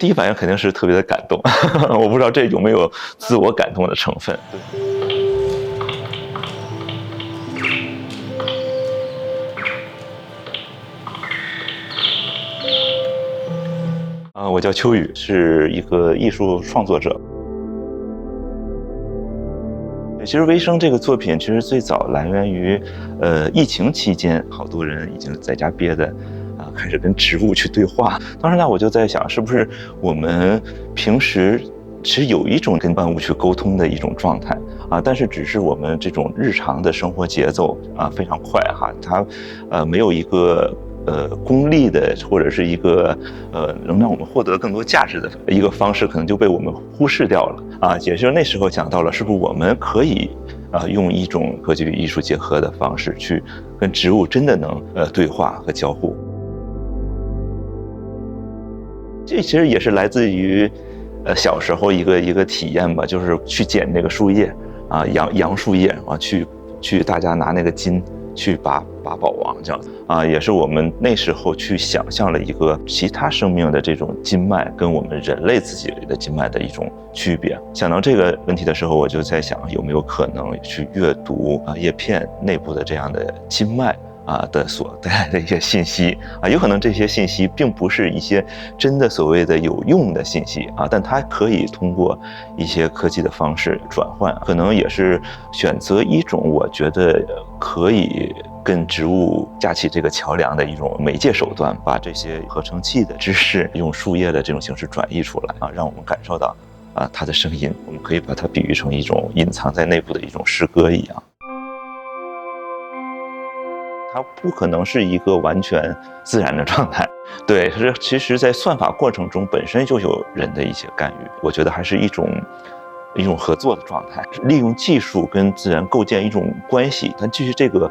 第一反应肯定是特别的感动，我不知道这有没有自我感动的成分。我叫邱宇，是一个艺术创作者。其实《微生》这个作品，其实最早来源于，疫情期间，好多人已经在家憋的，开始跟植物去对话。当时呢，我就在想，是不是我们平时其实有一种跟万物去沟通的一种状态但是只是我们这种日常的生活节奏非常快它没有一个功利的或者是一个能让我们获得更多价值的一个方式，可能就被我们忽视掉了也就是那时候想到了，是不是我们可以用一种科技与艺术结合的方式去跟植物真的能对话和交互。这其实也是来自于小时候一个体验吧，就是去捡那个树叶杨树叶去大家拿那个筋去拔宝王这样子也是我们那时候去想象了一个其他生命的这种筋脉跟我们人类自己的筋脉的一种区别。想到这个问题的时候，我就在想有没有可能去阅读叶片内部的这样的筋脉的所带来的一些信息有可能这些信息并不是一些真的所谓的有用的信息但它可以通过一些科技的方式转换，可能也是选择一种我觉得可以跟植物架起这个桥梁的一种媒介手段，把这些合成器的知识用树叶的这种形式转译出来让我们感受到它的声音，我们可以把它比喻成一种隐藏在内部的一种诗歌一样。它不可能是一个完全自然的状态，对，其实在算法过程中本身就有人的一些干预，我觉得还是一种合作的状态，利用技术跟自然构建一种关系，但至于这个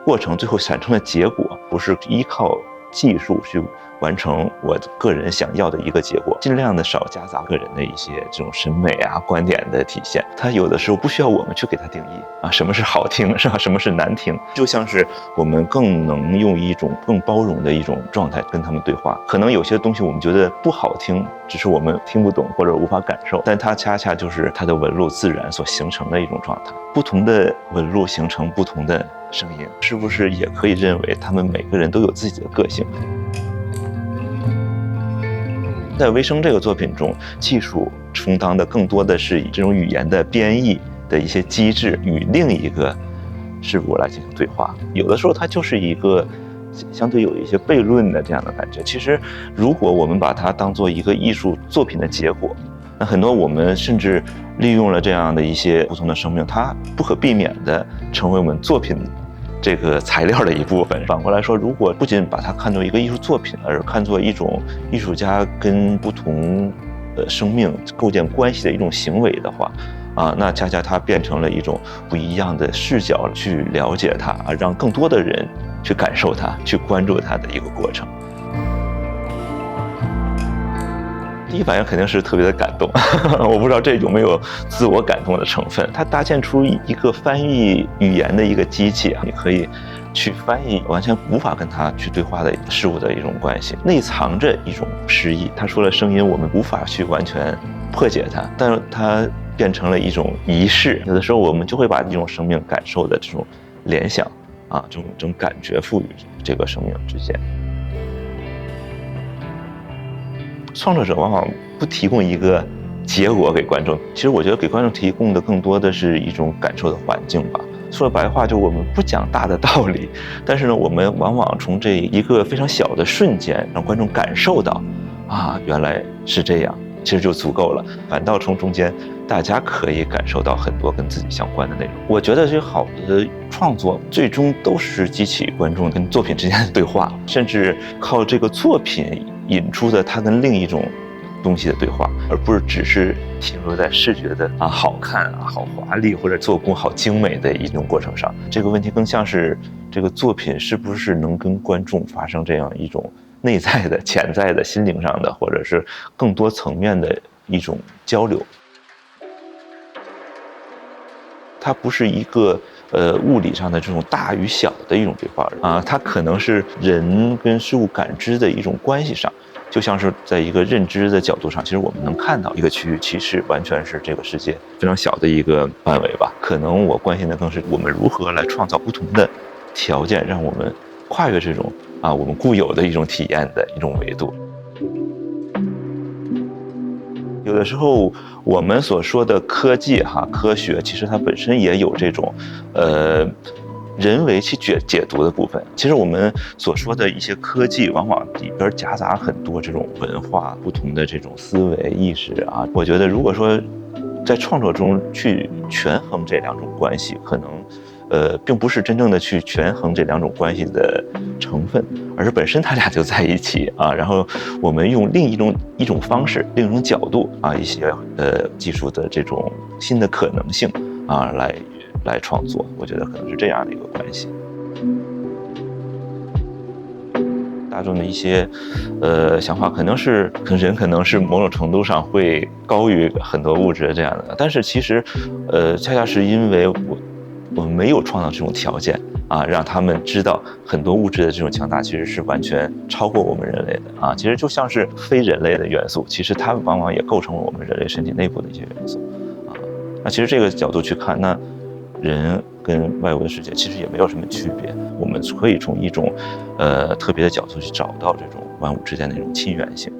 过程最后产生的结果，不是依靠技术去完成我个人想要的一个结果，尽量的少夹杂个人的一些这种审美观点的体现。它有的时候不需要我们去给它定义什么是好听是吧？什么是难听，就像是我们更能用一种更包容的一种状态跟他们对话。可能有些东西我们觉得不好听，只是我们听不懂或者无法感受，但它恰恰就是它的纹路自然所形成的一种状态。不同的纹路形成不同的声音，是不是也可以认为他们每个人都有自己的个性？在《微生》这个作品中，技术充当的更多的是以这种语言的编译的一些机制与另一个事物来进行对话，有的时候它就是一个相对有一些悖论的这样的感觉。其实如果我们把它当做一个艺术作品的结果，那很多我们甚至利用了这样的一些不同的生命，它不可避免的成为我们作品这个材料的一部分。反过来说，如果不仅把它看作一个艺术作品，而看作一种艺术家跟不同生命构建关系的一种行为的话那恰恰它变成了一种不一样的视角去了解它让更多的人去感受它，去关注它的一个过程。第一反应肯定是特别的感动，我不知道这有没有自我感动的成分。它搭建出一个翻译语言的一个机器你可以去翻译完全无法跟它去对话的事物的一种关系，内藏着一种诗意。它说了声音，我们无法去完全破解它，但是它变成了一种仪式。有的时候我们就会把这种生命感受的这种联想这种感觉赋予这个生命之间。创作者往往不提供一个结果给观众，其实我觉得给观众提供的更多的是一种感受的环境吧。说白话，就我们不讲大的道理，但是呢，我们往往从这一个非常小的瞬间，让观众感受到原来是这样，其实就足够了。反倒从中间，大家可以感受到很多跟自己相关的内容。我觉得这好的创作最终都是激起观众跟作品之间的对话，甚至靠这个作品引出的它跟另一种东西的对话，而不是只是停留在视觉的好看好华丽或者做工好精美的一种过程上。这个问题更像是这个作品是不是能跟观众发生这样一种内在的潜在的心灵上的或者是更多层面的一种交流。它不是一个物理上的这种大与小的一种对话它可能是人跟事物感知的一种关系上就像是在一个认知的角度上，其实我们能看到一个区域其实完全是这个世界非常小的一个范围吧。可能我关心的更是我们如何来创造不同的条件，让我们跨越这种我们固有的一种体验的一种维度。有的时候我们所说的科技科学，其实它本身也有这种人为去解读的部分。其实我们所说的一些科技，往往里边夹杂很多这种文化不同的这种思维意识我觉得如果说在创作中去权衡这两种关系，可能并不是真正的去权衡这两种关系的成分，而是本身它俩就在一起然后我们用另一种方式、另一种角度一些技术的这种新的可能性来创作，我觉得可能是这样的一个关系。大众的一些想法可能是某种程度上会高于很多物质这样的，但是其实恰恰是因为我们没有创造这种条件让他们知道很多物质的这种强大其实是完全超过我们人类的其实就像是非人类的元素，其实它们往往也构成了我们人类身体内部的一些元素那其实这个角度去看，那人跟外物的世界其实也没有什么区别，我们可以从一种特别的角度去找到这种万物之间的一种亲缘性。